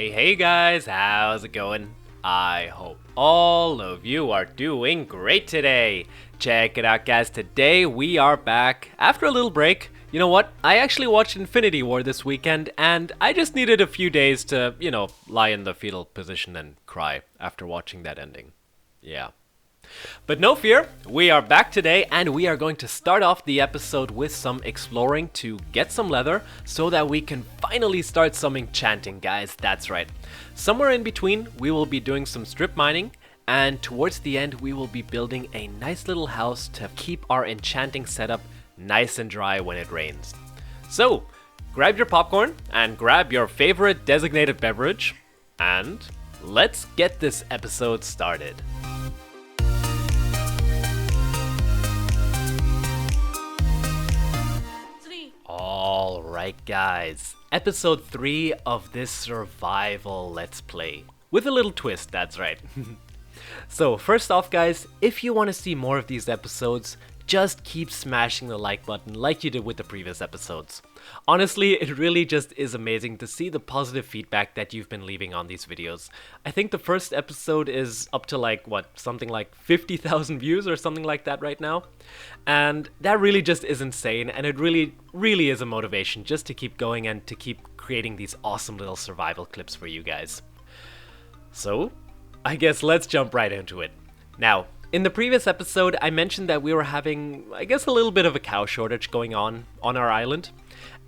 Hey guys, how's it going? I hope all of you are doing great today. Check it out guys, today we are back after a little break. You know what, I actually watched Infinity War this weekend and I just needed a few days to, lie in the fetal position and cry after watching that ending. Yeah. But no fear, we are back today and we are going to start off the episode with some exploring to get some leather so that we can finally start some enchanting, guys. That's right. Somewhere in between, we will be doing some strip mining, and towards the end, we will be building a nice little house to keep our enchanting setup nice and dry when it rains. So, grab your popcorn and grab your favorite designated beverage, and let's get this episode started. Alright guys, episode 3 of this survival let's play. With a little twist, that's right. So first off guys, if you want to see more of these episodes, just keep smashing the like button like you did with the previous episodes. Honestly, it really just is amazing to see the positive feedback that you've been leaving on these videos. I think the first episode is up to something like 50,000 views or something like that right now. And that really just is insane, and it really is a motivation just to keep going and to keep creating these awesome little survival clips for you guys. So, I guess let's jump right into it. Now, in the previous episode, I mentioned that we were having, a little bit of a cow shortage going on our island.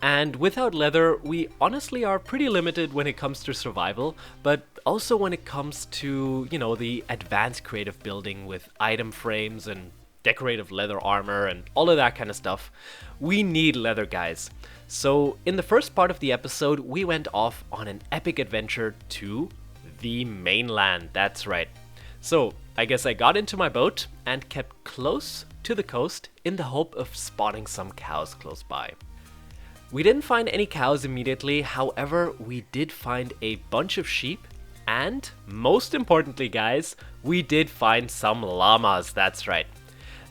And without leather, we honestly are pretty limited when it comes to survival, but also when it comes to, the advanced creative building with item frames and decorative leather armor and all of that kind of stuff. We need leather, guys. So in the first part of the episode, we went off on an epic adventure to the mainland. That's right. So I guess I got into my boat and kept close to the coast in the hope of spotting some cows close by. We didn't find any cows immediately, however, we did find a bunch of sheep, and most importantly guys, we did find some llamas, that's right.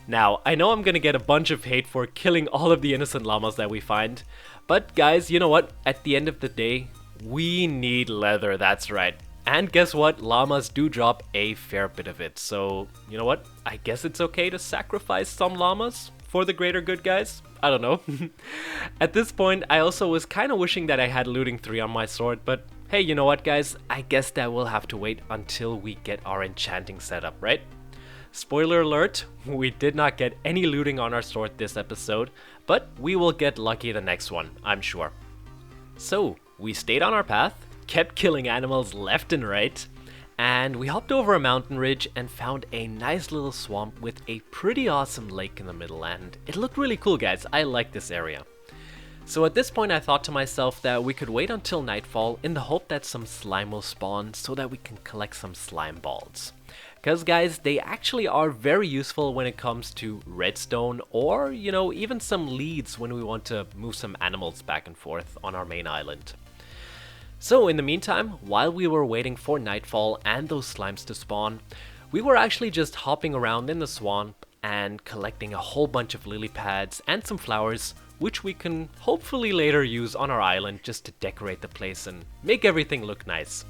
Now, I know I'm gonna get a bunch of hate for killing all of the innocent llamas that we find, but guys, you know what? At the end of the day, we need leather, that's right. And guess what? Llamas do drop a fair bit of it, so you know what? I guess it's okay to sacrifice some llamas for the greater good, guys? I don't know. At this point, I also was kind of wishing that I had looting 3 on my sword, but hey, you know what guys? I guess that will have to wait until we get our enchanting setup, right? Spoiler alert, we did not get any looting on our sword this episode, but we will get lucky the next one, I'm sure. So, we stayed on our path, kept killing animals left and right, and we hopped over a mountain ridge and found a nice little swamp with a pretty awesome lake in the middle, and it looked really cool guys. I like this area. So at this point I thought to myself that we could wait until nightfall in the hope that some slime will spawn so that we can collect some slime balls. Because guys, they actually are very useful when it comes to redstone or, even some leads when we want to move some animals back and forth on our main island. So in the meantime, while we were waiting for nightfall and those slimes to spawn, we were actually just hopping around in the swamp and collecting a whole bunch of lily pads and some flowers, which we can hopefully later use on our island just to decorate the place and make everything look nice.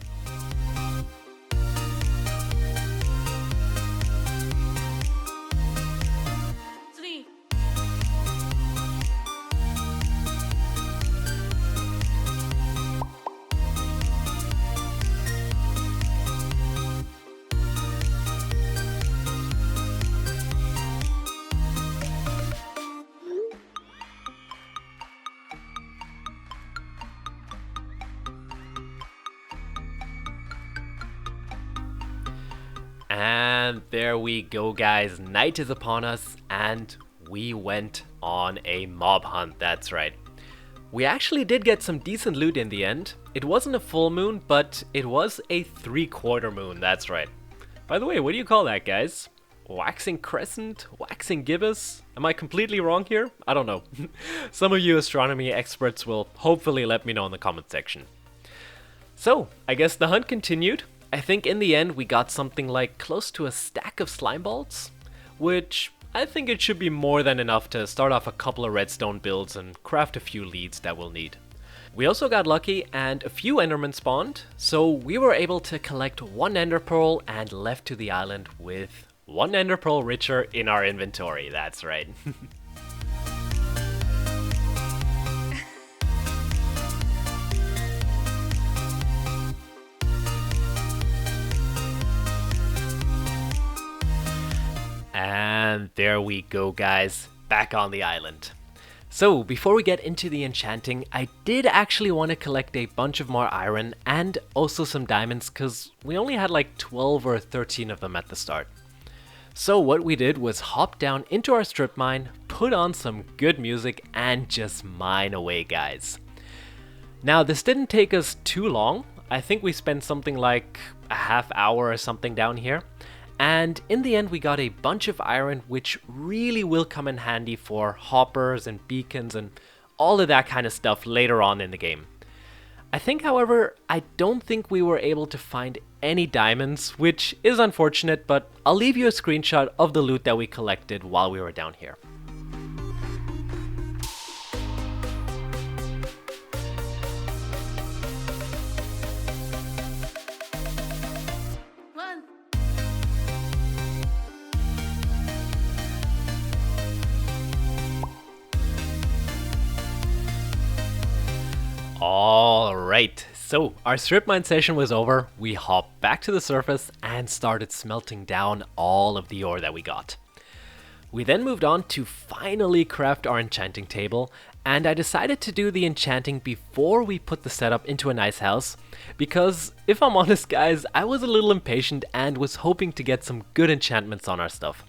And there we go guys, night is upon us and we went on a mob hunt, that's right. We actually did get some decent loot in the end. It wasn't a full moon, but it was a 3/4 moon, that's right. By the way, what do you call that guys? Waxing crescent? Waxing gibbous? Am I completely wrong here? I don't know. Some of you astronomy experts will hopefully let me know in the comment section. So, I guess the hunt continued. I think in the end we got something like close to a stack of slime balls, which I think it should be more than enough to start off a couple of redstone builds and craft a few leads that we'll need. We also got lucky and a few endermen spawned, so we were able to collect 1 ender pearl and left to the island with 1 ender pearl richer in our inventory, that's right. And there we go, guys, back on the island. So before we get into the enchanting, I did actually want to collect a bunch of more iron and also some diamonds, because we only had like 12 or 13 of them at the start. So what we did was hop down into our strip mine, put on some good music, and just mine away, guys. Now this didn't take us too long. I think we spent something like a half hour or something down here. And in the end we got a bunch of iron, which really will come in handy for hoppers and beacons and all of that kind of stuff later on in the game. I think, however, I don't think we were able to find any diamonds, which is unfortunate, but I'll leave you a screenshot of the loot that we collected while we were down here. Alright, so our strip mine session was over, we hopped back to the surface and started smelting down all of the ore that we got. We then moved on to finally craft our enchanting table, and I decided to do the enchanting before we put the setup into a nice house, because if I'm honest guys, I was a little impatient and was hoping to get some good enchantments on our stuff.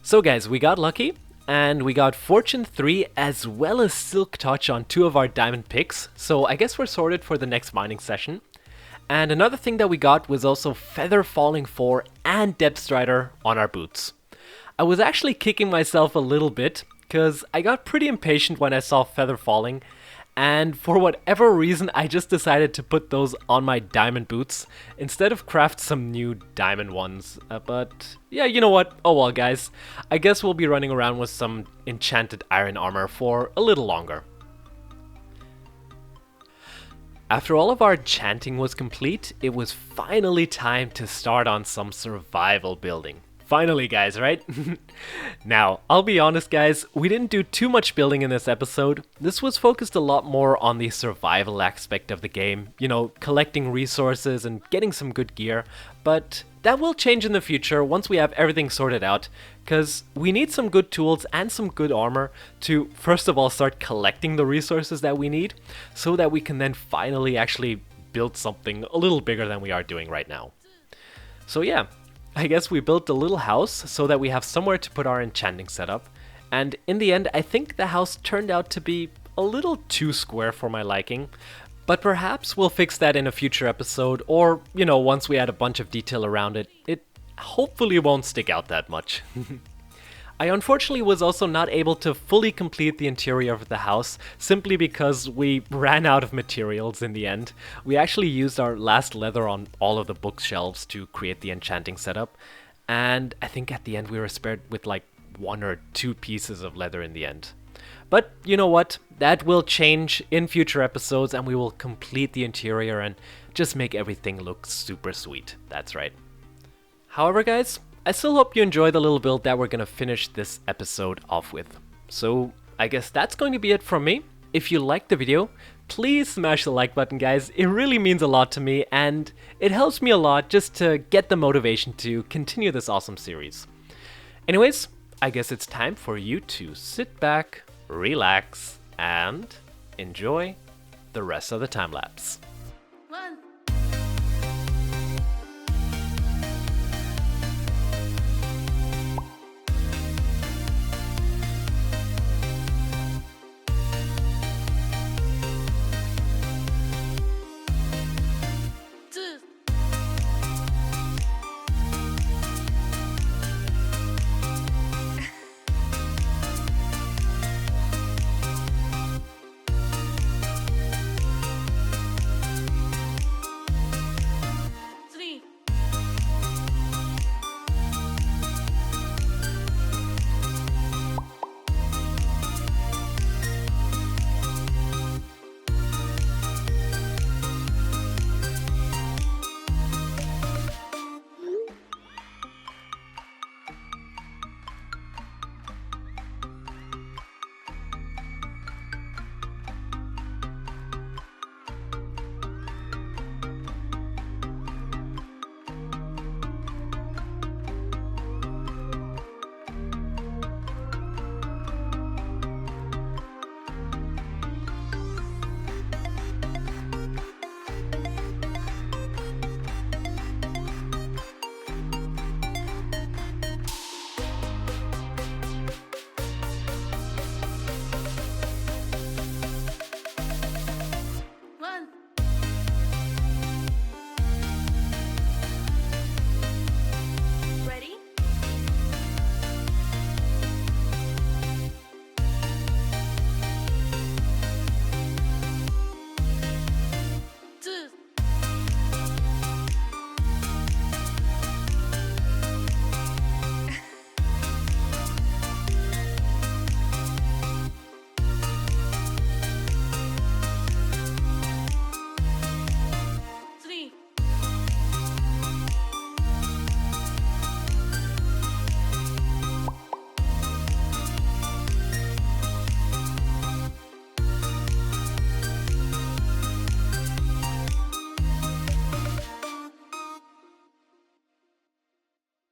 So guys, we got lucky. And we got Fortune 3 as well as Silk Touch on 2 of our diamond picks, so I guess we're sorted for the next mining session. And another thing that we got was also Feather Falling 4 and Depth Strider on our boots. I was actually kicking myself a little bit, because I got pretty impatient when I saw Feather Falling, and for whatever reason I just decided to put those on my diamond boots instead of craft some new diamond ones. But yeah, you know what, oh well guys, I guess we'll be running around with some enchanted iron armor for a little longer. After all of our enchanting was complete, it was finally time to start on some survival building. Finally guys, right? Now, I'll be honest guys, we didn't do too much building in this episode. This was focused a lot more on the survival aspect of the game, you know, collecting resources and getting some good gear, but that will change in the future once we have everything sorted out, because we need some good tools and some good armor to first of all start collecting the resources that we need, so that we can then finally actually build something a little bigger than we are doing right now. So yeah, I guess we built a little house so that we have somewhere to put our enchanting setup, and in the end I think the house turned out to be a little too square for my liking, but perhaps we'll fix that in a future episode, or you know, once we add a bunch of detail around it, it hopefully won't stick out that much. I unfortunately was also not able to fully complete the interior of the house simply because we ran out of materials in the end. We actually used our last leather on all of the bookshelves to create the enchanting setup, and I think at the end we were spared with like 1 or 2 pieces of leather in the end. But you know what, that will change in future episodes and we will complete the interior and just make everything look super sweet, that's right. However guys, I still hope you enjoy the little build that we're gonna finish this episode off with. So I guess that's going to be it from me. If you liked the video, please smash the like button guys, it really means a lot to me and it helps me a lot just to get the motivation to continue this awesome series. Anyways, I guess it's time for you to sit back, relax, and enjoy the rest of the time lapse.